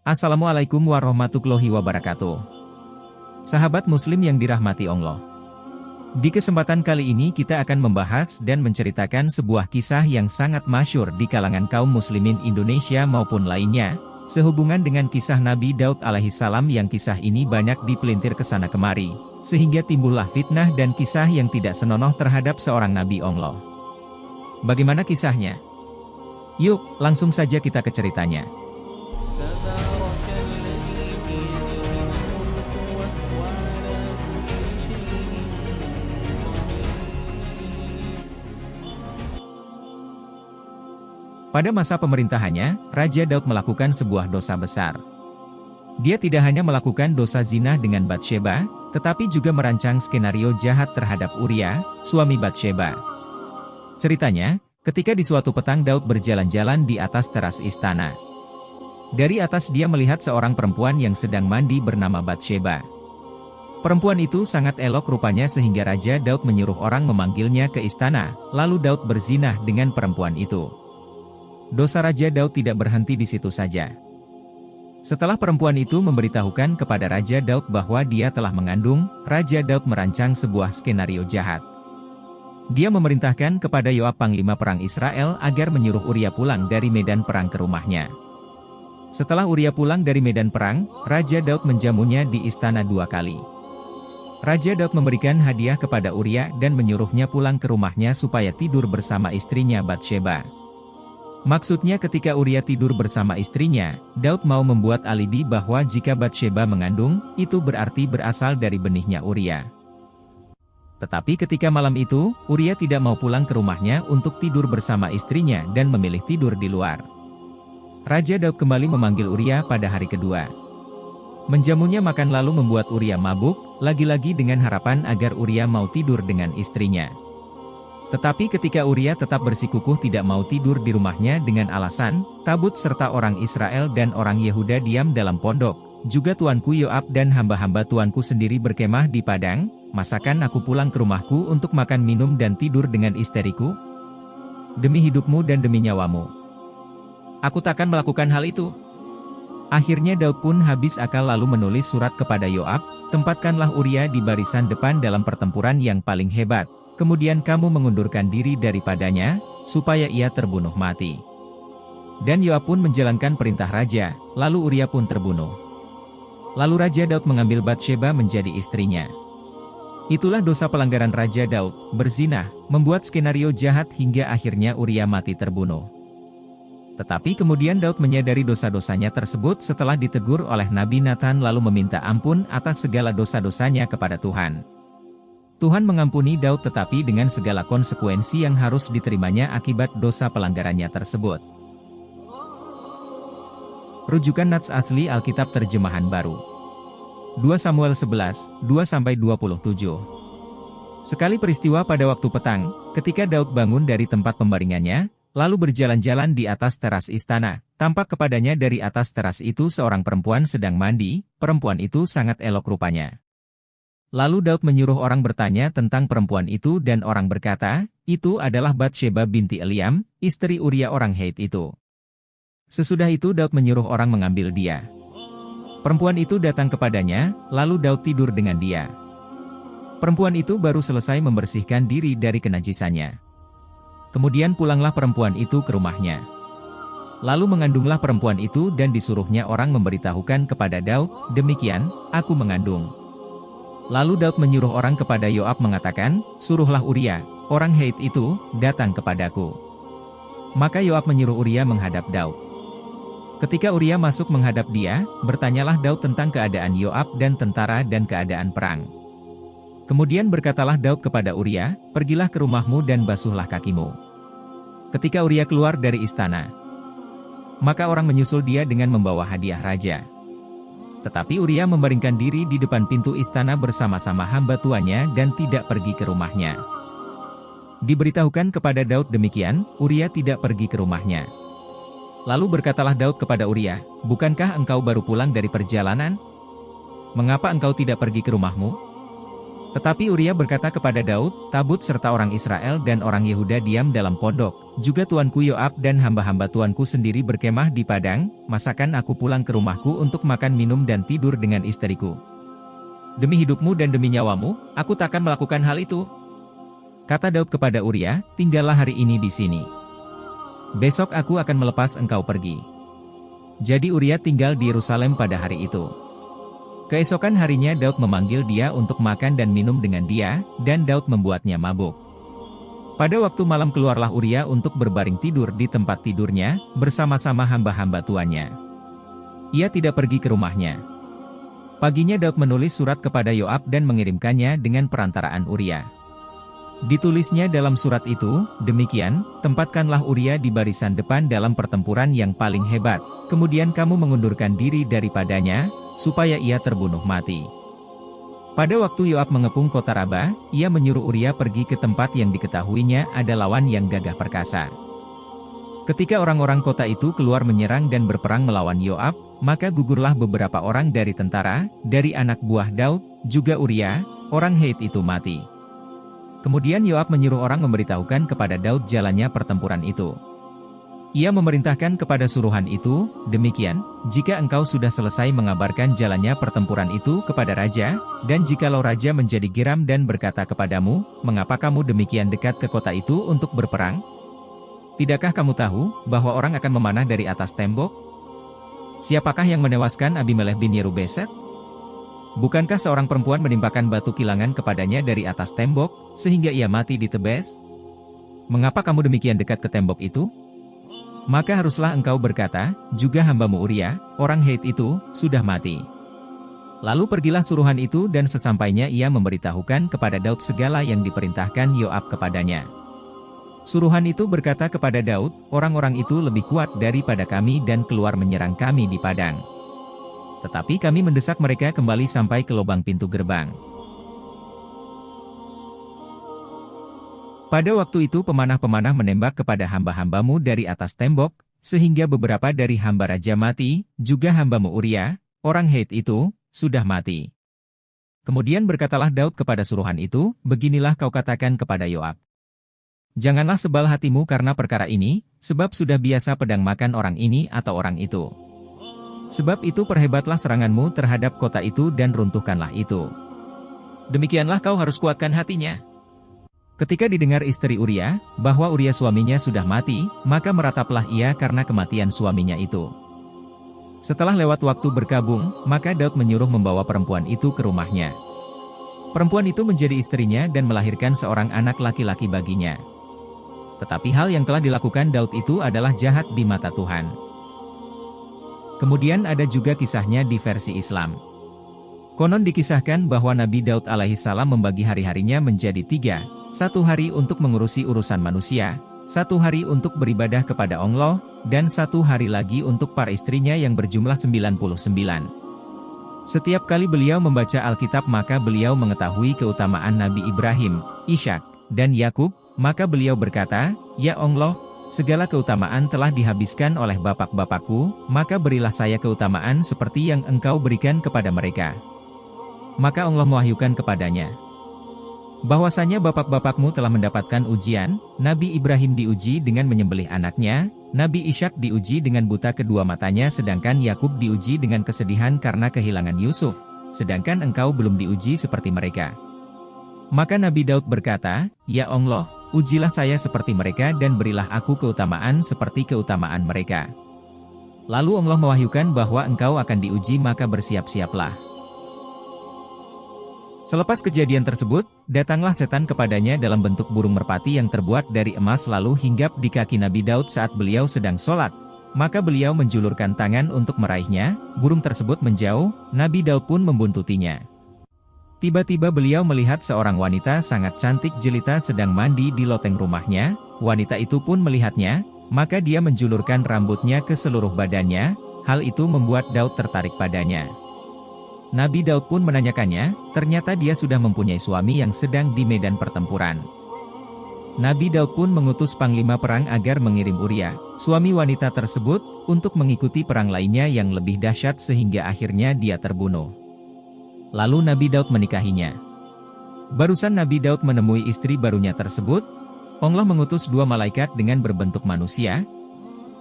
Assalamualaikum warahmatullahi wabarakatuh. Sahabat muslim yang dirahmati Allah. Di kesempatan kali ini kita akan membahas dan menceritakan sebuah kisah yang sangat masyhur di kalangan kaum muslimin Indonesia maupun lainnya, sehubungan dengan kisah Nabi Daud alaihissalam yang kisah ini banyak dipelintir kesana kemari, sehingga timbullah fitnah dan kisah yang tidak senonoh terhadap seorang Nabi Allah. Bagaimana kisahnya? Yuk, langsung saja kita ke ceritanya. Pada masa pemerintahannya, Raja Daud melakukan sebuah dosa besar. Dia tidak hanya melakukan dosa zina dengan Batsheba, tetapi juga merancang skenario jahat terhadap Uria, suami Batsheba. Ceritanya, ketika di suatu petang Daud berjalan-jalan di atas teras istana. Dari atas dia melihat seorang perempuan yang sedang mandi bernama Batsheba. Perempuan itu sangat elok rupanya sehingga Raja Daud menyuruh orang memanggilnya ke istana, lalu Daud berzinah dengan perempuan itu. Dosa Raja Daud tidak berhenti di situ saja. Setelah perempuan itu memberitahukan kepada Raja Daud bahwa dia telah mengandung, Raja Daud merancang sebuah skenario jahat. Dia memerintahkan kepada Yoab panglima perang Israel agar menyuruh Uria pulang dari medan perang ke rumahnya. Setelah Uria pulang dari medan perang, Raja Daud menjamunya di istana 2 kali. Raja Daud memberikan hadiah kepada Uria dan menyuruhnya pulang ke rumahnya supaya tidur bersama istrinya Batsheba. Maksudnya ketika Uria tidur bersama istrinya, Daud mau membuat alibi bahwa jika Batsheba mengandung, itu berarti berasal dari benihnya Uria. Tetapi ketika malam itu, Uria tidak mau pulang ke rumahnya untuk tidur bersama istrinya dan memilih tidur di luar. Raja Daud kembali memanggil Uria pada hari kedua. Menjamunya makan lalu membuat Uria mabuk, lagi-lagi dengan harapan agar Uria mau tidur dengan istrinya. Tetapi ketika Uria tetap bersikukuh tidak mau tidur di rumahnya dengan alasan, tabut serta orang Israel dan orang Yehuda diam dalam pondok, juga tuanku Yoab dan hamba-hamba tuanku sendiri berkemah di padang, masakan aku pulang ke rumahku untuk makan minum dan tidur dengan istriku? Demi hidupmu dan demi nyawamu, aku takkan melakukan hal itu. Akhirnya Daud pun habis akal lalu menulis surat kepada Yoab, tempatkanlah Uria di barisan depan dalam pertempuran yang paling hebat. Kemudian kamu mengundurkan diri daripadanya, supaya ia terbunuh mati. Dan Yoab pun menjalankan perintah raja, lalu Uria pun terbunuh. Lalu Raja Daud mengambil Batsheba menjadi istrinya. Itulah dosa pelanggaran Raja Daud, berzinah, membuat skenario jahat hingga akhirnya Uria mati terbunuh. Tetapi kemudian Daud menyadari dosa-dosanya tersebut setelah ditegur oleh Nabi Nathan lalu meminta ampun atas segala dosa-dosanya kepada Tuhan. Tuhan mengampuni Daud tetapi dengan segala konsekuensi yang harus diterimanya akibat dosa pelanggarannya tersebut. Rujukan Nats asli Alkitab terjemahan baru. 2 Samuel 11, 2-27. Sekali peristiwa pada waktu petang, ketika Daud bangun dari tempat pembaringannya, lalu berjalan-jalan di atas teras istana, tampak kepadanya dari atas teras itu seorang perempuan sedang mandi, perempuan itu sangat elok rupanya. Lalu Daud menyuruh orang bertanya tentang perempuan itu dan orang berkata, itu adalah Batsheba binti Eliam, istri Uria orang Het itu. Sesudah itu Daud menyuruh orang mengambil dia. Perempuan itu datang kepadanya, lalu Daud tidur dengan dia. Perempuan itu baru selesai membersihkan diri dari kenajisannya. Kemudian pulanglah perempuan itu ke rumahnya. Lalu mengandunglah perempuan itu dan disuruhnya orang memberitahukan kepada Daud, demikian, aku mengandung. Lalu Daud menyuruh orang kepada Yoab mengatakan, suruhlah Uria, orang Het itu, datang kepadaku. Maka Yoab menyuruh Uria menghadap Daud. Ketika Uria masuk menghadap dia, bertanyalah Daud tentang keadaan Yoab dan tentara dan keadaan perang. Kemudian berkatalah Daud kepada Uria, pergilah ke rumahmu dan basuhlah kakimu. Ketika Uria keluar dari istana, maka orang menyusul dia dengan membawa hadiah raja. Tetapi Uria membaringkan diri di depan pintu istana bersama-sama hamba tuannya dan tidak pergi ke rumahnya. Diberitahukan kepada Daud demikian, Uria tidak pergi ke rumahnya. Lalu berkatalah Daud kepada Uria, bukankah engkau baru pulang dari perjalanan? Mengapa engkau tidak pergi ke rumahmu? Tetapi Uria berkata kepada Daud, tabut serta orang Israel dan orang Yehuda diam dalam pondok, juga tuanku Yoab dan hamba-hamba tuanku sendiri berkemah di padang, masakan aku pulang ke rumahku untuk makan minum dan tidur dengan istriku. Demi hidupmu dan demi nyawamu, aku takkan melakukan hal itu. Kata Daud kepada Uria, tinggallah hari ini di sini. Besok aku akan melepas engkau pergi. Jadi Uria tinggal di Yerusalem pada hari itu. Keesokan harinya Daud memanggil dia untuk makan dan minum dengan dia, dan Daud membuatnya mabuk. Pada waktu malam keluarlah Uria untuk berbaring tidur di tempat tidurnya, bersama-sama hamba-hamba tuannya. Ia tidak pergi ke rumahnya. Paginya Daud menulis surat kepada Yoab dan mengirimkannya dengan perantaraan Uria. Ditulisnya dalam surat itu, demikian, tempatkanlah Uria di barisan depan dalam pertempuran yang paling hebat, kemudian kamu mengundurkan diri daripadanya, supaya ia terbunuh mati. Pada waktu Yoab mengepung kota Raba, ia menyuruh Uria pergi ke tempat yang diketahuinya ada lawan yang gagah perkasa. Ketika orang-orang kota itu keluar menyerang dan berperang melawan Yoab, maka gugurlah beberapa orang dari tentara, dari anak buah Daud, juga Uria, orang Het itu mati. Kemudian Yoab menyuruh orang memberitahukan kepada Daud jalannya pertempuran itu. Ia memerintahkan kepada suruhan itu, demikian, jika engkau sudah selesai mengabarkan jalannya pertempuran itu kepada raja, dan jikalau raja menjadi geram dan berkata kepadamu, mengapa kamu demikian dekat ke kota itu untuk berperang? Tidakkah kamu tahu, bahwa orang akan memanah dari atas tembok? Siapakah yang menewaskan Abimelekh bin Yerubeset? Bukankah seorang perempuan menimpakan batu kilangan kepadanya dari atas tembok, sehingga ia mati di Tebes? Mengapa kamu demikian dekat ke tembok itu? Maka haruslah engkau berkata, juga hambamu Uria, orang Het itu, sudah mati. Lalu pergilah suruhan itu dan sesampainya ia memberitahukan kepada Daud segala yang diperintahkan Yoab kepadanya. Suruhan itu berkata kepada Daud, orang-orang itu lebih kuat daripada kami dan keluar menyerang kami di padang. Tetapi kami mendesak mereka kembali sampai ke lubang pintu gerbang. Pada waktu itu pemanah-pemanah menembak kepada hamba-hambamu dari atas tembok, sehingga beberapa dari hamba raja mati, juga hambamu Uria, orang Het itu, sudah mati. Kemudian berkatalah Daud kepada suruhan itu, beginilah kau katakan kepada Yoab. Janganlah sebal hatimu karena perkara ini, sebab sudah biasa pedang makan orang ini atau orang itu. Sebab itu perhebatlah seranganmu terhadap kota itu dan runtuhkanlah itu. Demikianlah kau harus kuatkan hatinya. Ketika didengar istri Uria, bahwa Uria suaminya sudah mati, maka merataplah ia karena kematian suaminya itu. Setelah lewat waktu berkabung, maka Daud menyuruh membawa perempuan itu ke rumahnya. Perempuan itu menjadi istrinya dan melahirkan seorang anak laki-laki baginya. Tetapi hal yang telah dilakukan Daud itu adalah jahat di mata Tuhan. Kemudian ada juga kisahnya di versi Islam. Konon dikisahkan bahwa Nabi Daud alaihissalam membagi hari-harinya menjadi 3, 1 hari untuk mengurusi urusan manusia, 1 hari untuk beribadah kepada Allah, dan 1 hari lagi untuk para istrinya yang berjumlah 99. Setiap kali beliau membaca Alkitab maka beliau mengetahui keutamaan Nabi Ibrahim, Ishak, dan Yakub, maka beliau berkata, Ya Allah, segala keutamaan telah dihabiskan oleh bapak-bapakku, maka berilah saya keutamaan seperti yang engkau berikan kepada mereka. Maka Allah mewahyukan kepadanya, bahwasanya bapak-bapakmu telah mendapatkan ujian, Nabi Ibrahim diuji dengan menyembelih anaknya, Nabi Ishak diuji dengan buta kedua matanya sedangkan Yakub diuji dengan kesedihan karena kehilangan Yusuf, sedangkan engkau belum diuji seperti mereka. Maka Nabi Daud berkata, Ya Allah, ujilah saya seperti mereka dan berilah aku keutamaan seperti keutamaan mereka. Lalu Allah mewahyukan bahwa engkau akan diuji maka bersiap-siaplah. Selepas kejadian tersebut, datanglah setan kepadanya dalam bentuk burung merpati yang terbuat dari emas lalu hinggap di kaki Nabi Daud saat beliau sedang sholat. Maka beliau menjulurkan tangan untuk meraihnya, burung tersebut menjauh, Nabi Daud pun membuntutinya. Tiba-tiba beliau melihat seorang wanita sangat cantik jelita sedang mandi di loteng rumahnya, wanita itu pun melihatnya, maka dia menjulurkan rambutnya ke seluruh badannya, hal itu membuat Daud tertarik padanya. Nabi Daud pun menanyakannya, ternyata dia sudah mempunyai suami yang sedang di medan pertempuran. Nabi Daud pun mengutus panglima perang agar mengirim Uria, suami wanita tersebut, untuk mengikuti perang lainnya yang lebih dahsyat sehingga akhirnya dia terbunuh. Lalu Nabi Daud menikahinya. Barusan Nabi Daud menemui istri barunya tersebut, Allah mengutus 2 malaikat dengan berbentuk manusia.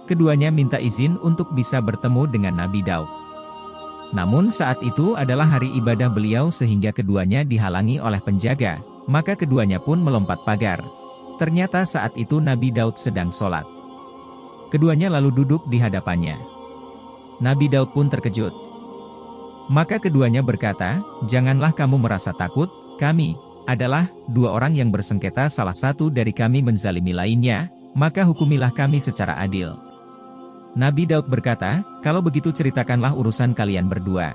Keduanya minta izin untuk bisa bertemu dengan Nabi Daud. Namun saat itu adalah hari ibadah beliau sehingga keduanya dihalangi oleh penjaga, maka keduanya pun melompat pagar. Ternyata saat itu Nabi Daud sedang sholat. Keduanya lalu duduk di hadapannya. Nabi Daud pun terkejut. Maka keduanya berkata, "Janganlah kamu merasa takut, kami adalah 2 orang yang bersengketa, salah satu dari kami menzalimi lainnya, maka hukumilah kami secara adil." Nabi Daud berkata, "Kalau begitu ceritakanlah urusan kalian berdua."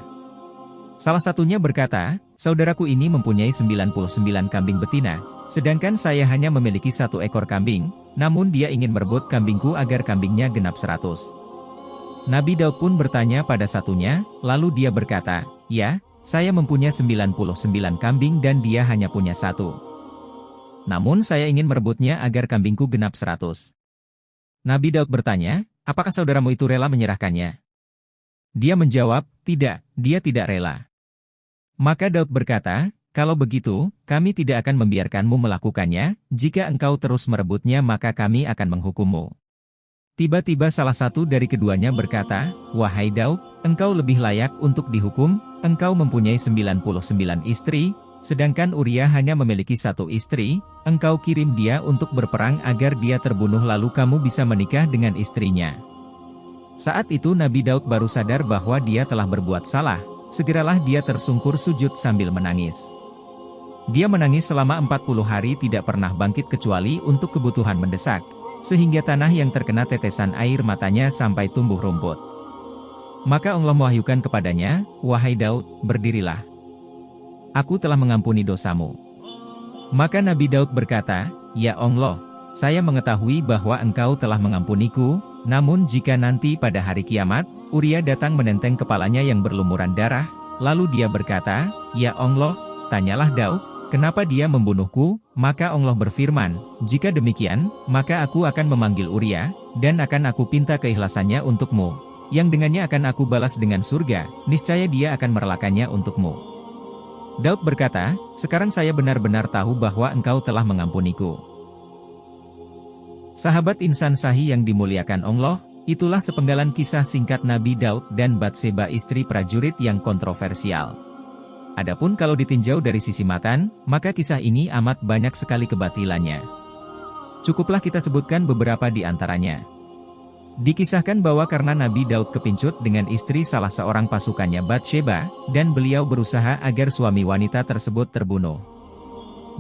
Salah satunya berkata, "Saudaraku ini mempunyai 99 kambing betina, sedangkan saya hanya memiliki 1 ekor kambing, namun dia ingin merebut kambingku agar kambingnya genap 100. Nabi Daud pun bertanya pada satunya, lalu dia berkata, "Ya, saya mempunyai 99 kambing dan dia hanya punya 1. Namun saya ingin merebutnya agar kambingku genap 100. Nabi Daud bertanya, "Apakah saudaramu itu rela menyerahkannya?" Dia menjawab, "Tidak, dia tidak rela." Maka Daud berkata, "Kalau begitu, kami tidak akan membiarkanmu melakukannya, jika engkau terus merebutnya maka kami akan menghukummu." Tiba-tiba salah satu dari keduanya berkata, "Wahai Daud, engkau lebih layak untuk dihukum, engkau mempunyai 99 istri, sedangkan Uria hanya memiliki 1 istri, engkau kirim dia untuk berperang agar dia terbunuh lalu kamu bisa menikah dengan istrinya." Saat itu Nabi Daud baru sadar bahwa dia telah berbuat salah, segeralah dia tersungkur sujud sambil menangis. Dia menangis selama 40 hari tidak pernah bangkit kecuali untuk kebutuhan mendesak, sehingga tanah yang terkena tetesan air matanya sampai tumbuh rumput. Maka Allah mewahyukan kepadanya, "Wahai Daud, berdirilah. Aku telah mengampuni dosamu." Maka Nabi Daud berkata, "Ya Allah, saya mengetahui bahwa engkau telah mengampuniku, namun jika nanti pada hari kiamat, Uria datang menenteng kepalanya yang berlumuran darah, lalu dia berkata, 'Ya Allah, tanyalah Daud, kenapa dia membunuhku?' Maka Allah berfirman, 'Jika demikian, maka aku akan memanggil Uria, dan akan aku pinta keikhlasannya untukmu, yang dengannya akan aku balas dengan surga, niscaya dia akan merelakannya untukmu.' Daud berkata, 'Sekarang saya benar-benar tahu bahwa engkau telah mengampuniku.'" Sahabat insan sahih yang dimuliakan Allah, itulah sepenggalan kisah singkat Nabi Daud dan Batseba istri prajurit yang kontroversial. Adapun kalau ditinjau dari sisi matan, maka kisah ini amat banyak sekali kebatilannya. Cukuplah kita sebutkan beberapa di antaranya. Dikisahkan bahwa karena Nabi Daud kepincut dengan istri salah seorang pasukannya Batseba, dan beliau berusaha agar suami wanita tersebut terbunuh.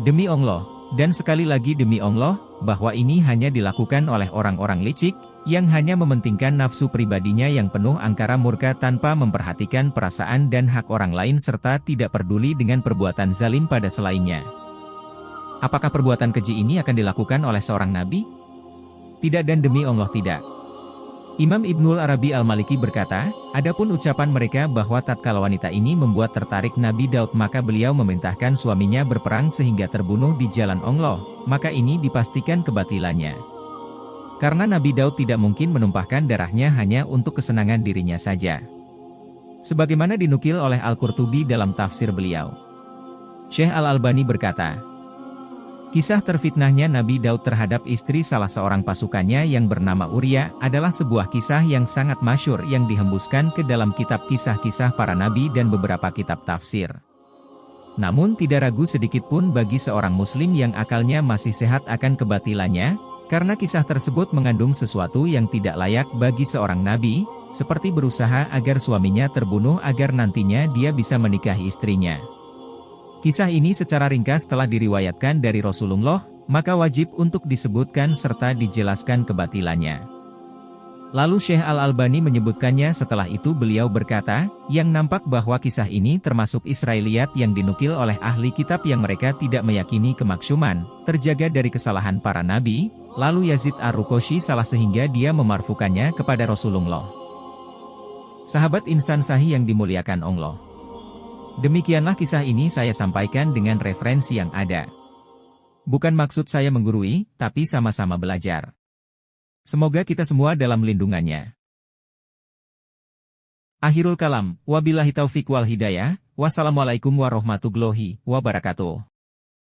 Demi Allah, dan sekali lagi demi Allah, bahwa ini hanya dilakukan oleh orang-orang licik, yang hanya mementingkan nafsu pribadinya yang penuh angkara murka tanpa memperhatikan perasaan dan hak orang lain serta tidak peduli dengan perbuatan zalim pada selainnya. Apakah perbuatan keji ini akan dilakukan oleh seorang nabi? Tidak, dan demi Allah tidak. Imam Ibnul Arabi Al-Maliki berkata, adapun ucapan mereka bahwa tatkala wanita ini membuat tertarik Nabi Daud maka beliau memerintahkan suaminya berperang sehingga terbunuh di jalan Allah, maka ini dipastikan kebatilannya. Karena Nabi Daud tidak mungkin menumpahkan darahnya hanya untuk kesenangan dirinya saja. Sebagaimana dinukil oleh Al-Qurtubi dalam tafsir beliau. Syekh Al-Albani berkata, kisah terfitnahnya Nabi Daud terhadap istri salah seorang pasukannya yang bernama Uria adalah sebuah kisah yang sangat masyhur yang dihembuskan ke dalam kitab kisah-kisah para nabi dan beberapa kitab tafsir. Namun tidak ragu sedikitpun bagi seorang muslim yang akalnya masih sehat akan kebatilannya, karena kisah tersebut mengandung sesuatu yang tidak layak bagi seorang nabi, seperti berusaha agar suaminya terbunuh agar nantinya dia bisa menikahi istrinya. Kisah ini secara ringkas telah diriwayatkan dari Rasulullah, maka wajib untuk disebutkan serta dijelaskan kebatilannya. Lalu Syekh Al-Albani menyebutkannya setelah itu beliau berkata, yang nampak bahwa kisah ini termasuk Israiliyat yang dinukil oleh ahli kitab yang mereka tidak meyakini kemaksuman, terjaga dari kesalahan para nabi, lalu Yazid Ar-Ruqashi salah sehingga dia memarfukannya kepada Rasulullah. Sahabat insan sahih yang dimuliakan Allah. Demikianlah kisah ini saya sampaikan dengan referensi yang ada. Bukan maksud saya menggurui, tapi sama-sama belajar. Semoga kita semua dalam lindungannya. Akhirul kalam, wabillahi taufiq wal hidayah, wassalamualaikum warahmatullahi wabarakatuh.